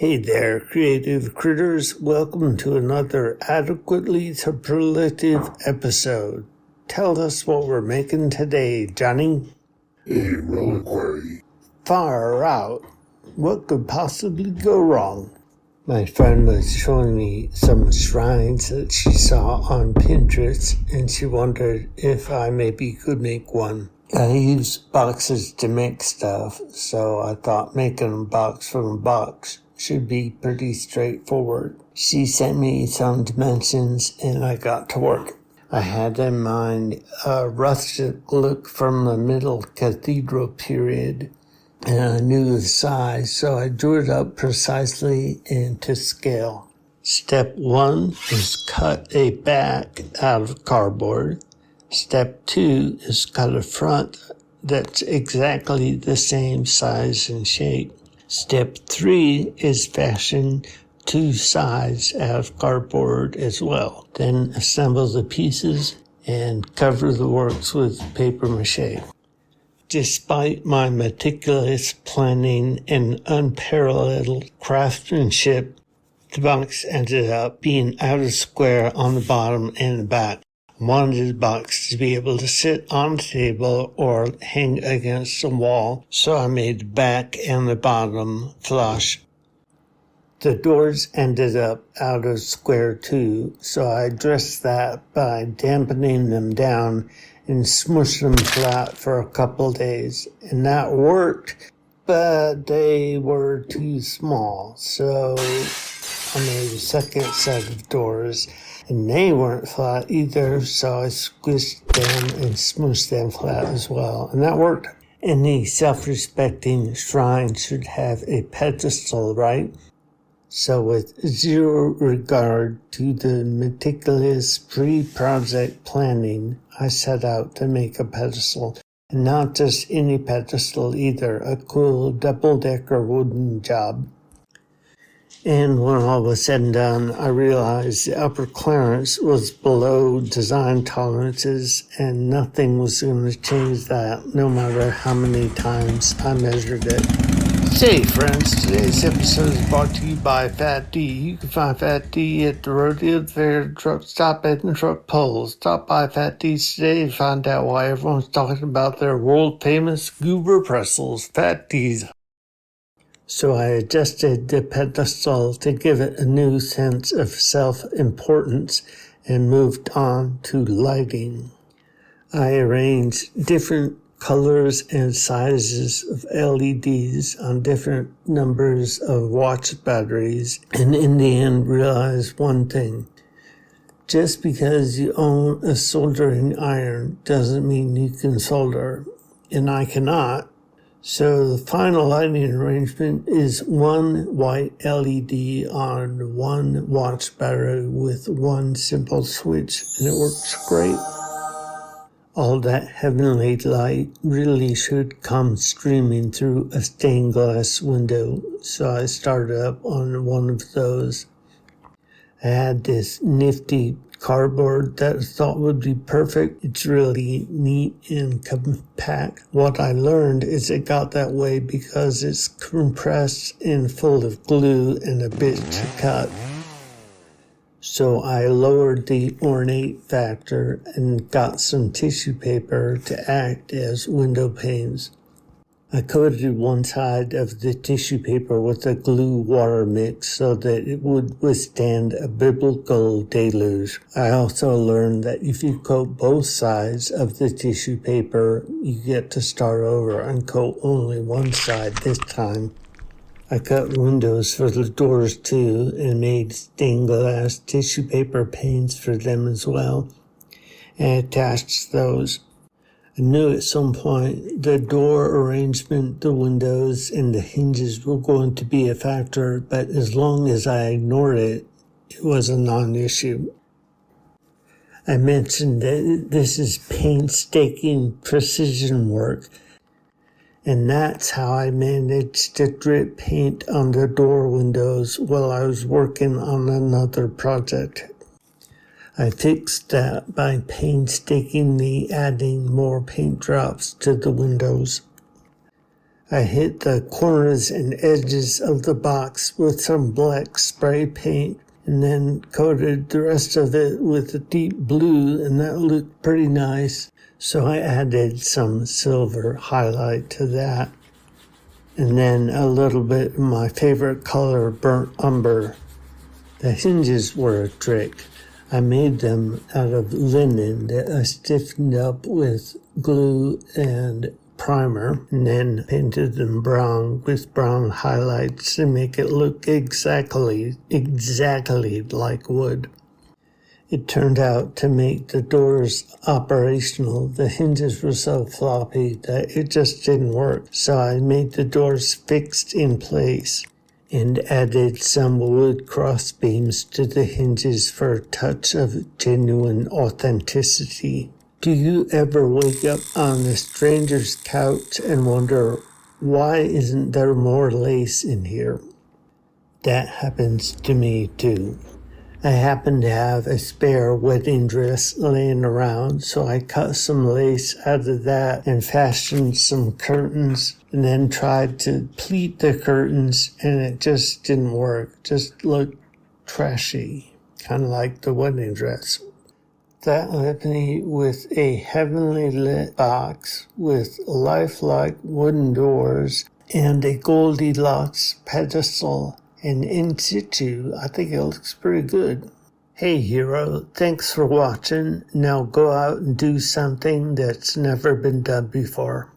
Hey there, creative critters. Welcome to another adequately superlative episode. Tell us what we're making today, Johnny. A reliquary. Far out. What could possibly go wrong? My friend was showing me some shrines that she saw on Pinterest, and she wondered if I maybe could make one. I use boxes to make stuff, so I thought making a box from a box should be pretty straightforward. She sent me some dimensions and I got to work. I had in mind a rustic look from the Middle Cathedral period, and I knew the size, so I drew it up precisely and to scale. Step 1 is cut a back out of cardboard. Step 2 is cut a front that's exactly the same size and shape. Step 3 is fashion 2 sides out of cardboard as well. Then assemble the pieces and cover the works with paper mache. Despite my meticulous planning and unparalleled craftsmanship, the box ended up being out of square on the bottom and the back. I wanted the box to be able to sit on a table or hang against a wall, so I made the back and the bottom flush. The doors ended up out of square too, so I addressed that by dampening them down and smushed them flat for a couple days. And that worked, but they were too small, so I made a second set of doors. And they weren't flat either, so I squished them and smooshed them flat as well. And that worked. Any self-respecting shrine should have a pedestal, right? So with zero regard to the meticulous pre-project planning, I set out to make a pedestal. And not just any pedestal either, a cool double-decker wooden job. And when all was said and done, I realized the upper clearance was below design tolerances and nothing was going to change that no matter how many times I measured it. Say friends, today's episode is brought to you by Fat D. You can find Fat D at the rodeo fair, truck stop at the truck polls. Stop by Fat D's today and find out why everyone's talking about their world famous goober pretzels, Fat D's. So I adjusted the pedestal to give it a new sense of self-importance and moved on to lighting. I arranged different colors and sizes of LEDs on different numbers of watch batteries, and in the end realized one thing. Just because you own a soldering iron doesn't mean you can solder, and I cannot. So the final lighting arrangement is one white LED on one watch battery with one simple switch, and it works great. All that heavenly light really should come streaming through a stained glass window, so I started up on one of those. I had this nifty cardboard that I thought would be perfect. It's really neat and compact. What I learned is it got that way because it's compressed and full of glue and a bit to cut. So I lowered the ornate factor and got some tissue paper to act as window panes. I coated one side of the tissue paper with a glue water mix so that it would withstand a biblical deluge. I also learned that if you coat both sides of the tissue paper, you get to start over and coat only one side this time. I cut windows for the doors too and made stained glass tissue paper panes for them as well and attached those. I knew at some point the door arrangement, the windows, and the hinges were going to be a factor, but as long as I ignored it, it was a non-issue. I mentioned that this is painstaking precision work, and that's how I managed to drip paint on the door windows while I was working on another project. I fixed that by painstakingly adding more paint drops to the windows. I hit the corners and edges of the box with some black spray paint and then coated the rest of it with a deep blue, and that looked pretty nice. So I added some silver highlight to that. And then a little bit of my favorite color, burnt umber. The hinges were a trick. I made them out of linen that I stiffened up with glue and primer, and then painted them brown with brown highlights to make it look exactly like wood. It turned out to make the doors operational. The hinges were so floppy that it just didn't work, so I made the doors fixed in place and added some wood crossbeams to the hinges for a touch of genuine authenticity. Do you ever wake up on a stranger's couch and wonder, why isn't there more lace in here? That happens to me too. I happen to have a spare wedding dress laying around, so I cut some lace out of that and fashioned some curtains, and then tried to pleat the curtains, and it just didn't work. Just looked trashy, kind of like the wedding dress. That left me with a heavenly lit box with lifelike wooden doors and a Goldilocks pedestal. And in situ, I think it looks pretty good. Hey hero, thanks for watching. Now go out and do something that's never been done before.